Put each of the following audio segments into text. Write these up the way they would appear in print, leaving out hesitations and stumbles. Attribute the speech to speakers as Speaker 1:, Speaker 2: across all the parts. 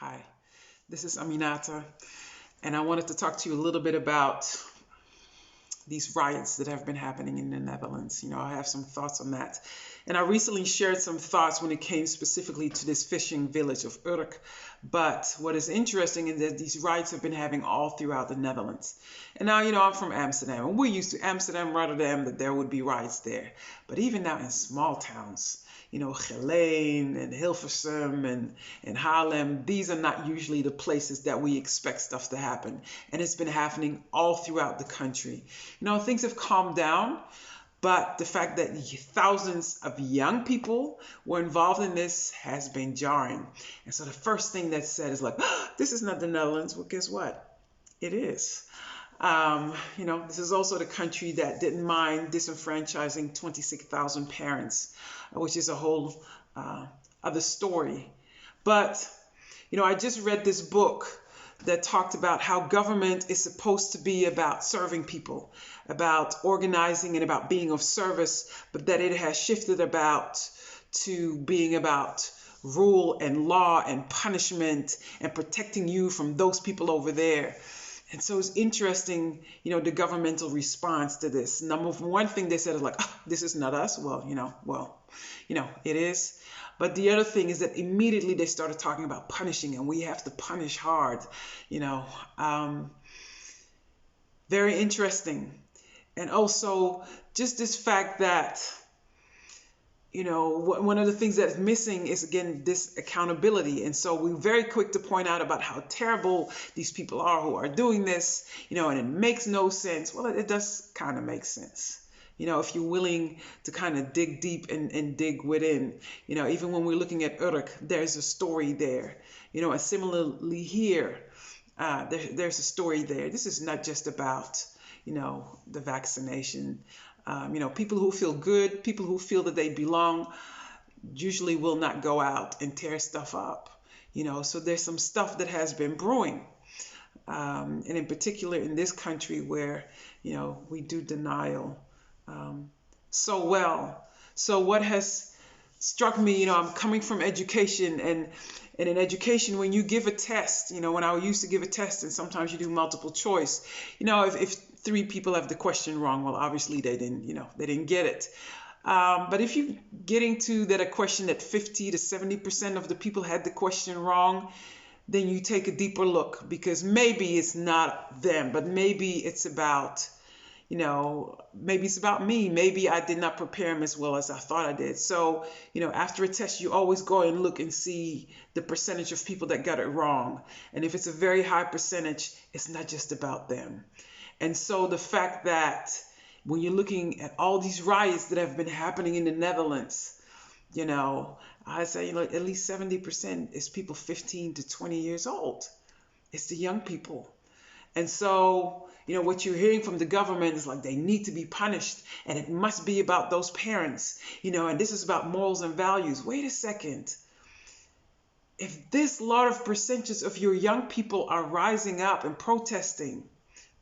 Speaker 1: Hi, this is Aminata, and I wanted to talk to you a little bit about these riots that have been happening in the Netherlands. I have some thoughts on that. And I recently shared some thoughts when it came specifically to this fishing village of Urk. But what is interesting is that these riots have been happening all throughout the Netherlands. And now, I'm from Amsterdam, and we're used to Amsterdam, Rotterdam, that there would be riots there. But even now in small towns, Geleen and Hilversum and Haarlem, these are not usually the places that we expect stuff to happen. And it's been happening all throughout the country. Things have calmed down, but the fact that thousands of young people were involved in this has been jarring. And so the first thing that's said is like, this is not the Netherlands. Well, guess what? It is. This is also the country that didn't mind disenfranchising 26,000 parents, which is a whole other story. But, I just read this book that talked about how government is supposed to be about serving people, about organizing and about being of service, but that it has shifted about to being about rule and law and punishment and protecting you from those people over there. And so it's interesting, the governmental response to this. Number one thing they said is like, this is not us. Well, it is. But the other thing is that immediately they started talking about punishing, and we have to punish hard. Very interesting. And also just this fact that, one of the things that's missing is, again, this accountability. And so we're very quick to point out about how terrible these people are who are doing this, and it makes no sense. Well, it does kind of make sense. If you're willing to kind of dig deep and dig within, even when we're looking at Urk, there's a story there, and similarly here, there's a story there. This is not just about, the vaccination. People who feel good, people who feel that they belong, usually will not go out and tear stuff up. So there's some stuff that has been brewing. And in particular in this country where, we do denial so well. So what has struck me, I'm coming from education, and in education, when you give a test, when I used to give a test and sometimes you do multiple choice, if three people have the question wrong, well, obviously they didn't get it. But if you're getting to that a question that 50 to 70% of the people had the question wrong, then you take a deeper look, because maybe it's not them, but maybe it's about maybe it's about me. Maybe I did not prepare them as well as I thought I did. So, after a test, you always go and look and see the percentage of people that got it wrong. And if it's a very high percentage, it's not just about them. And so the fact that when you're looking at all these riots that have been happening in the Netherlands, I say, at least 70% is people 15 to 20 years old. It's the young people. And so, what you're hearing from the government is like they need to be punished, and it must be about those parents, and this is about morals and values. Wait a second. If this large percentage of your young people are rising up and protesting,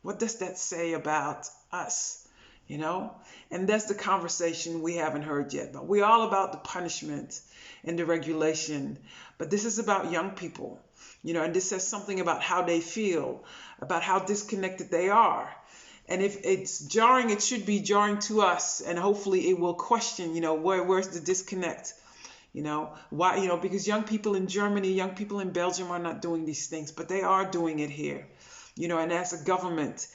Speaker 1: what does that say about us? And that's the conversation we haven't heard yet. But we're all about the punishment and the regulation. But this is about young people, and this says something about how they feel, about how disconnected they are. And if it's jarring, it should be jarring to us. And hopefully it will question, where's the disconnect? Why, because young people in Germany, young people in Belgium are not doing these things, but they are doing it here. And as a government,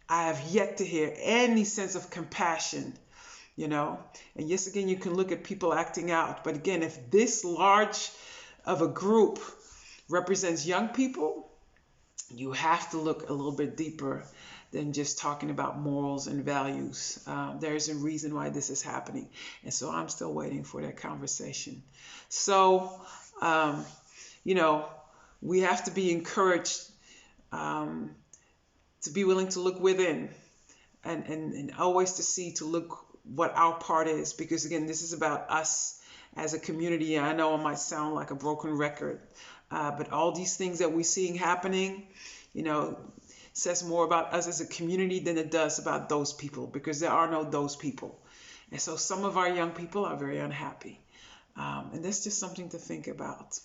Speaker 1: I have yet to hear any sense of compassion, and yes, again, you can look at people acting out. But again, if this large of a group represents young people, you have to look a little bit deeper than just talking about morals and values. There's a reason why this is happening. And so I'm still waiting for that conversation. So, we have to be encouraged to be willing to look within and always to look what our part is. Because again, this is about us as a community. I know it might sound like a broken record, but all these things that we're seeing happening, says more about us as a community than it does about those people, because there are no those people. And so some of our young people are very unhappy. And that's just something to think about.